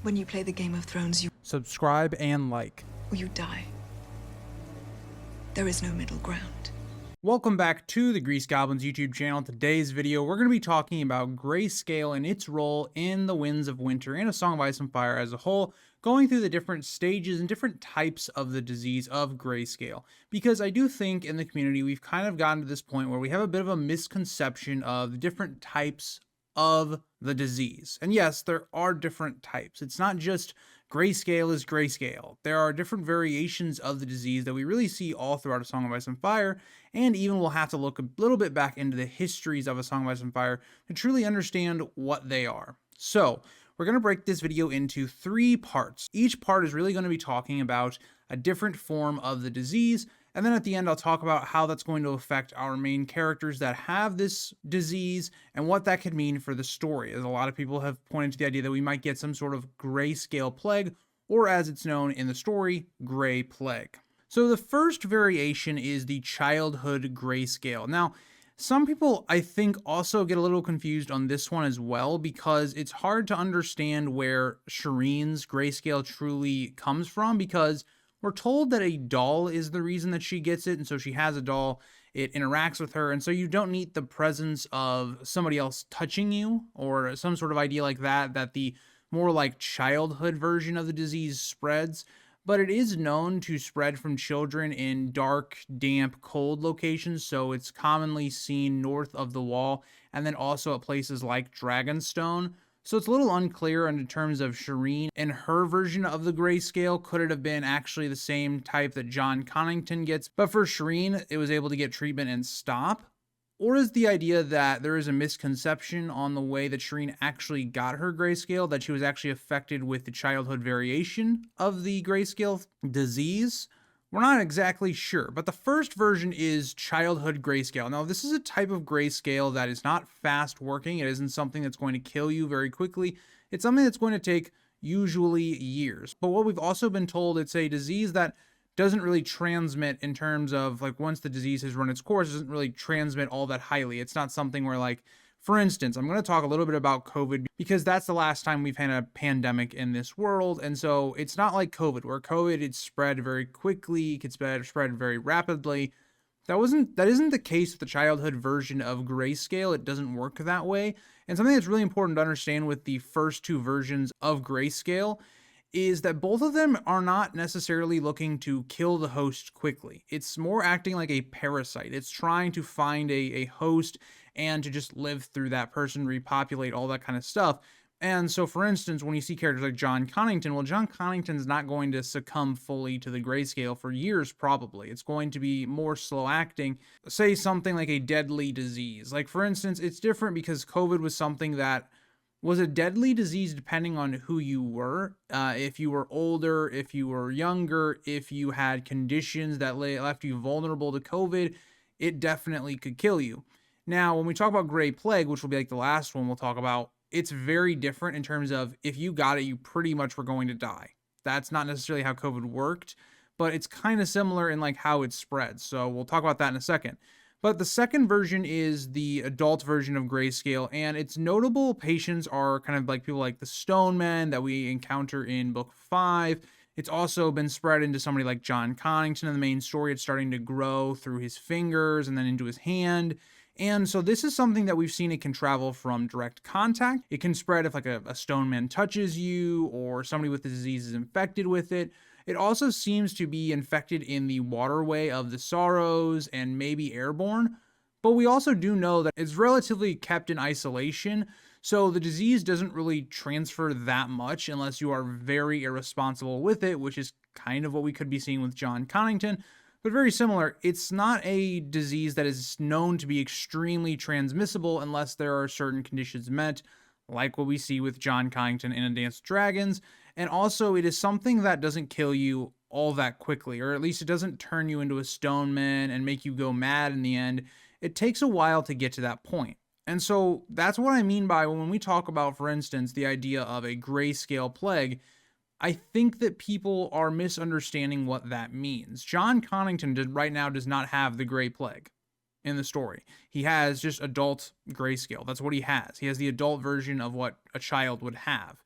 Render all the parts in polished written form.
When you play the Game of Thrones, Subscribe and like. or you die. There is no middle ground. Welcome back to the Grease Goblins YouTube channel. Today's video, we're going to be talking about grayscale and its role in the Winds of Winter and A Song of Ice and Fire as a whole, going through the different stages and different types of the disease of grayscale. Because I do think in the community, we've kind of gotten to this point where we have a bit of a misconception of the different types of the disease. And yes, there are different types. It's not just grayscale is grayscale. There are different variations of the disease that we really see all throughout A Song of Ice and Fire, and even we'll have to look a little bit back into the histories of A Song of Ice and Fire to truly understand what they are. So, we're going to break this video into 3 parts. Each part is really going to be talking about a different form of the disease, and then at the end I'll talk about how that's going to affect our main characters that have this disease and what that could mean for the story, as a lot of people have pointed to the idea that we might get some sort of Greyscale Plague, or as it's known in the story, Grey Plague. So the first variation is the childhood grayscale. Now, some people, I think, also get a little confused on this one as well, because it's hard to understand where Shireen's grayscale truly comes from, because we're told that a doll is the reason that she gets it, and so she has a doll, it interacts with her, and so you don't need the presence of somebody else touching you, or some sort of idea like that, that the more like childhood version of the disease spreads. But it is known to spread from children in dark, damp, cold locations, so it's commonly seen north of the wall, and then also at places like Dragonstone. So it's a little unclear in terms of Shireen and her version of the grayscale. Could it have been actually the same type that Jon Connington gets, but for Shireen, it was able to get treatment and stop? Or is the idea that there is a misconception on the way that Shireen actually got her grayscale, that she was actually affected with the childhood variation of the grayscale disease? We're not exactly sure, but the first version is childhood grayscale. Now, this is a type of grayscale that is not fast working. It isn't something that's going to kill you very quickly. It's something that's going to take usually years. But what we've also been told, it's a disease that doesn't really transmit in terms of, like, once the disease has run its course, it doesn't really transmit all that highly. It's not something where, like, for instance, I'm going to talk a little bit about COVID because that's the last time we've had a pandemic in this world. And so it's not like COVID, where COVID, it spread very quickly, it could spread very rapidly. That isn't the case with the childhood version of grayscale. It doesn't work that way. And something that's really important to understand with the first 2 versions of grayscale is that both of them are not necessarily looking to kill the host quickly. It's more acting like a parasite. It's trying to find a host and to just live through that person, repopulate, all that kind of stuff. And so, for instance, when you see characters like Jon Connington, well, Jon Connington's not going to succumb fully to the grayscale for years, probably. It's going to be more slow acting. Say something like a deadly disease. Like, for instance, it's different because COVID was something that was a deadly disease depending on who you were. If you were older, if you were younger, if you had conditions that left you vulnerable to COVID, it definitely could kill you. Now, when we talk about Grey Plague, which will be like the last one we'll talk about, it's very different in terms of if you got it, you pretty much were going to die. That's not necessarily how COVID worked, but it's kind of similar in like how it spreads. So we'll talk about that in a second. But the second version is the adult version of grayscale, and its notable patients are kind of like people like the Stone Men that we encounter in Book 5. It's also been spread into somebody like Jon Connington in the main story. It's starting to grow through his fingers and then into his hand. And so this is something that we've seen. It can travel from direct contact. It can spread if like a stone man touches you or somebody with the disease is infected with it. It also seems to be infected in the waterway of the Sorrows and maybe airborne. But we also do know that it's relatively kept in isolation. So the disease doesn't really transfer that much unless you are very irresponsible with it, which is kind of what we could be seeing with Jon Connington. But very similar, it's not a disease that is known to be extremely transmissible unless there are certain conditions met, like what we see with Jon Connington in A Dance with Dragons. And also, it is something that doesn't kill you all that quickly, or at least it doesn't turn you into a stone man and make you go mad in the end. It takes a while to get to that point. And so that's what I mean by when we talk about, for instance, the idea of a grayscale plague. I think that people are misunderstanding what that means. Jon Connington right now does not have the Grey Plague in the story. He has just adult grayscale. That's what he has. He has the adult version of what a child would have.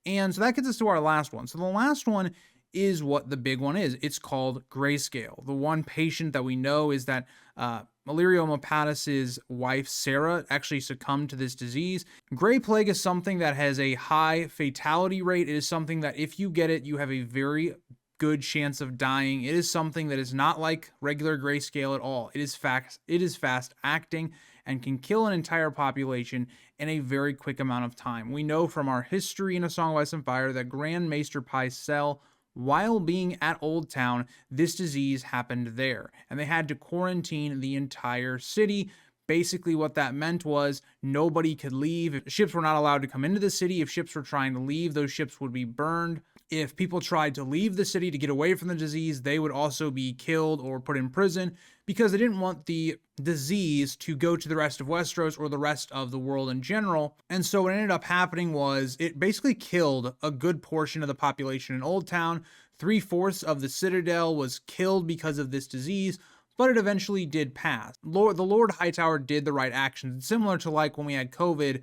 And so that gets us to our last one. So the last one is what the big one is. It's called grayscale. The one patient that we know is that Valyria Mopatis's wife, Sarah, actually succumbed to this disease. Gray plague is something that has a high fatality rate. It is something that if you get it, you have a very good chance of dying. It is something that is not like regular grayscale at all. It is fast acting and can kill an entire population in a very quick amount of time. We know from our history in A Song of Ice and Fire that Grand Maester Pycelle, while being at Old Town, this disease happened there, and they had to quarantine the entire city. Basically, what that meant was nobody could leave. Ships were not allowed to come into the city. If ships were trying to leave, those ships would be burned. If people tried to leave the city to get away from the disease, they would also be killed or put in prison because they didn't want the disease to go to the rest of Westeros or the rest of the world in general. And so what ended up happening was it basically killed a good portion of the population in Old Town. 3/4 of the Citadel was killed because of this disease, but it eventually did pass. The Lord Hightower did the right actions. Similar to like when we had COVID,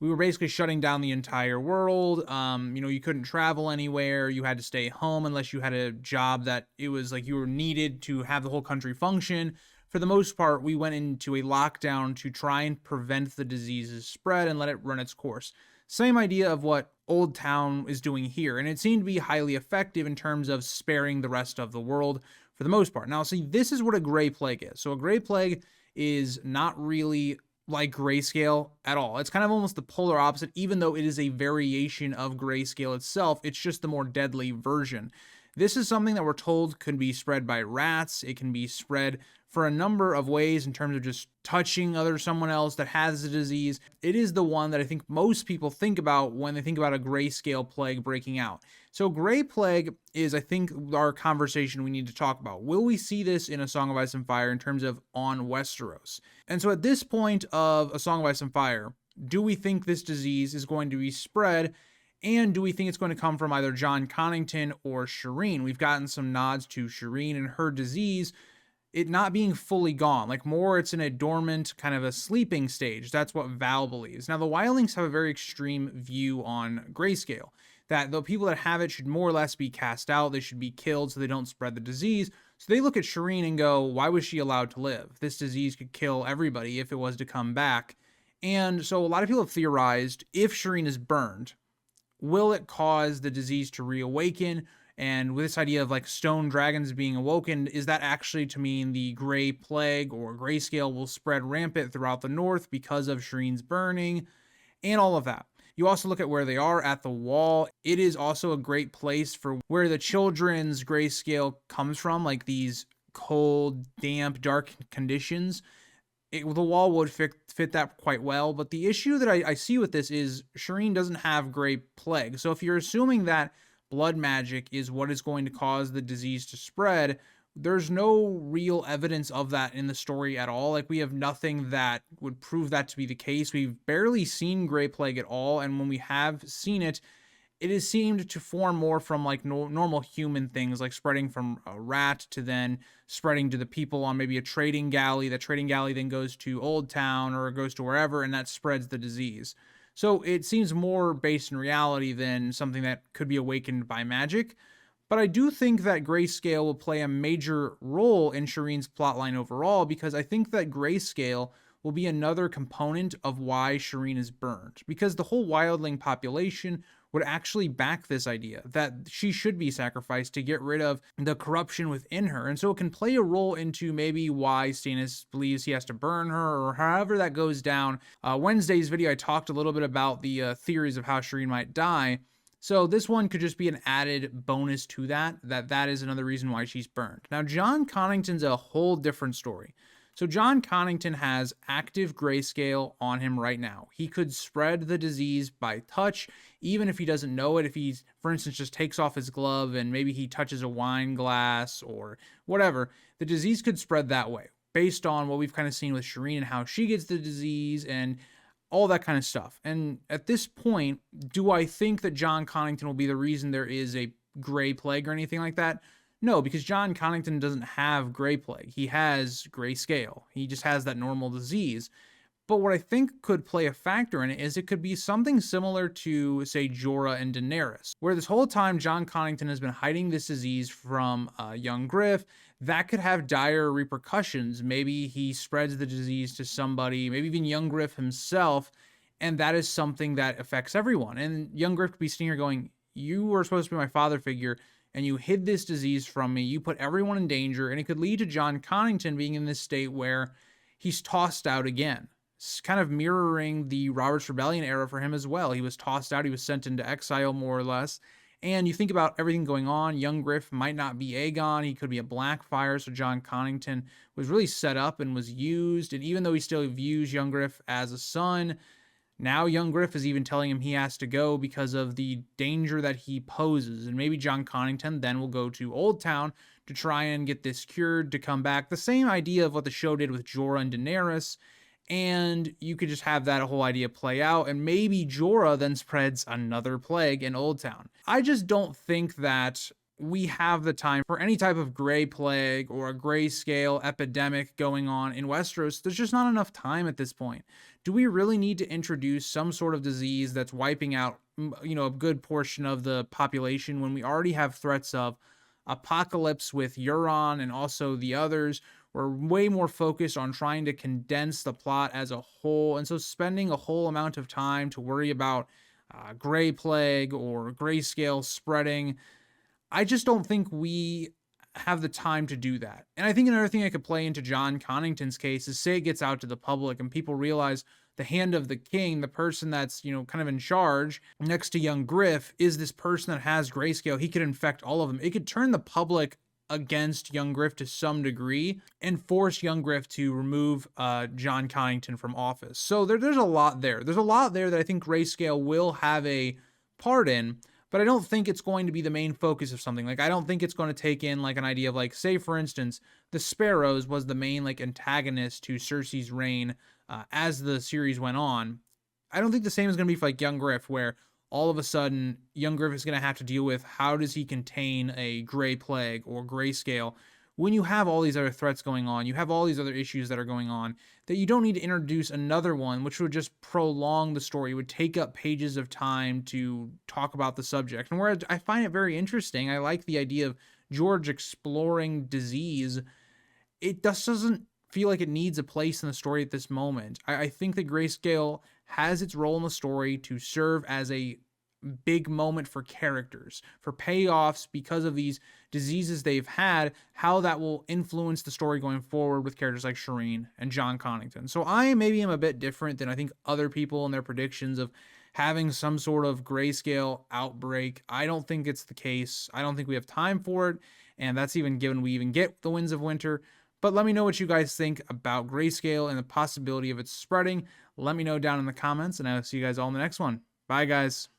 we were basically shutting down the entire world. You couldn't travel anywhere. You had to stay home unless you had a job that it was like you were needed to have the whole country function. For the most part, we went into a lockdown to try and prevent the disease's spread and let it run its course. Same idea of what Old Town is doing here, and it seemed to be highly effective in terms of sparing the rest of the world for the most part. Now, see, this is what a gray plague is. So a gray plague is not really like grayscale at all. It's kind of almost the polar opposite, even though it is a variation of grayscale itself. It's just the more deadly version. This is something that we're told could be spread by rats. It can be spread for a number of ways in terms of just touching someone else that has the disease. It is the one that I think most people think about when they think about a grayscale plague breaking out. So gray plague is, I think, our conversation we need to talk about. Will we see this in A Song of Ice and Fire in terms of on Westeros? And so at this point of A Song of Ice and Fire, do we think this disease is going to be spread? And do we think it's going to come from either Jon Connington or Shireen? We've gotten some nods to Shireen and her disease, it not being fully gone. Like more, it's in a dormant, kind of a sleeping stage. That's what Val believes. Now, the Wildlings have a very extreme view on grayscale, that the people that have it should more or less be cast out. They should be killed so they don't spread the disease. So they look at Shireen and go, why was she allowed to live? This disease could kill everybody if it was to come back. And so a lot of people have theorized, if Shireen is burned, will it cause the disease to reawaken? And with this idea of like stone dragons being awoken, is that actually to mean the gray plague or grayscale will spread rampant throughout the north because of Shireen's burning and all of that? You also look at where they are at the wall. It is also a great place for where the children's grayscale comes from, like these cold, damp, dark conditions. The wall would fit that quite well. But the issue that I see with this is Shireen doesn't have gray plague. So if you're assuming that blood magic is what is going to cause the disease to spread, there's no real evidence of that in the story at all. Like we have nothing that would prove that to be the case. We've barely seen gray plague at all. And when we have seen it, it has seemed to form more from like normal human things, like spreading from a rat to then spreading to the people on maybe a trading galley. That trading galley then goes to Old Town or goes to wherever, and that spreads the disease. So it seems more based in reality than something that could be awakened by magic. But I do think that grayscale will play a major role in Shireen's plotline overall, because I think that grayscale will be another component of why Shireen is burned. Because the whole wildling population would actually back this idea that she should be sacrificed to get rid of the corruption within her. And so it can play a role into maybe why Stannis believes he has to burn her, or however that goes down. Wednesday's video, I talked a little bit about the theories of how Shireen might die. So this one could just be an added bonus to that is another reason why she's burned. Now, Jon Connington's a whole different story. So Jon Connington has active grayscale on him right now. He could spread the disease by touch, even if he doesn't know it. If he, for instance, just takes off his glove and maybe he touches a wine glass or whatever, the disease could spread that way, based on what we've kind of seen with Shireen and how she gets the disease and all that kind of stuff. And at this point, do I think that Jon Connington will be the reason there is a gray plague or anything like that? No, because Jon Connington doesn't have gray plague. He has grayscale. He just has that normal disease. But what I think could play a factor in it is it could be something similar to, say, Jorah and Daenerys, where this whole time Jon Connington has been hiding this disease from young Griff. That could have dire repercussions. Maybe he spreads the disease to somebody, maybe even young Griff himself, and that is something that affects everyone. And young Griff could be sitting here going, you were supposed to be my father figure, and you hid this disease from me. You put everyone in danger, and it could lead to Jon Connington being in this state where he's tossed out again. It's kind of mirroring the Robert's Rebellion era for him as well. He was tossed out, he was sent into exile more or less. And you think about everything going on, young Griff might not be Aegon, he could be a Blackfire, so Jon Connington was really set up and was used. And even though he still views young Griff as a son, now young Griff is even telling him he has to go because of the danger that he poses. And maybe Jon Connington then will go to Old Town to try and get this cured to come back. The same idea of what the show did with Jorah and Daenerys. And you could just have that whole idea play out, and maybe Jorah then spreads another plague in Old Town. I just don't think that we have the time for any type of gray plague or a grayscale epidemic going on in Westeros. There's just not enough time at this point. Do we really need to introduce some sort of disease that's wiping out, a good portion of the population when we already have threats of apocalypse with Euron and also the others? We're way more focused on trying to condense the plot as a whole. And so spending a whole amount of time to worry about gray plague or grayscale spreading, I just don't think we have the time to do that. And I think another thing I could play into Jon Connington's case is, say it gets out to the public and people realize the hand of the king, the person that's, kind of in charge next to young Griff, is this person that has grayscale. He could infect all of them. It could turn the public against young Griff to some degree and force young Griff to remove Jon Connington from office. So there's a lot there. There's a lot there that I think grayscale will have a part in, but I don't think it's going to be the main focus of something. Like, I don't think it's going to take in like an idea of, like, say for instance, the Sparrows was the main like antagonist to Cersei's reign as the series went on. I don't think the same is going to be for like young Griff, where all of a sudden young Griff is going to have to deal with how does he contain a gray plague or grayscale when you have all these other threats going on, you have all these other issues that are going on, that you don't need to introduce another one, which would just prolong the story. It would take up pages of time to talk about the subject. And whereas I find it very interesting, I like the idea of George exploring disease, it just doesn't feel like it needs a place in the story at this moment. I think that grayscale has its role in the story to serve as a big moment for characters, for payoffs because of these diseases they've had, how that will influence the story going forward with characters like Shireen and Jon Connington. So I maybe am a bit different than I think other people in their predictions of having some sort of grayscale outbreak. I don't think it's the case. I don't think we have time for it, and that's even given we even get the Winds of Winter. But let me know what you guys think about grayscale and the possibility of it spreading. Let me know down in the comments, and I'll see you guys all in the next one. Bye, guys.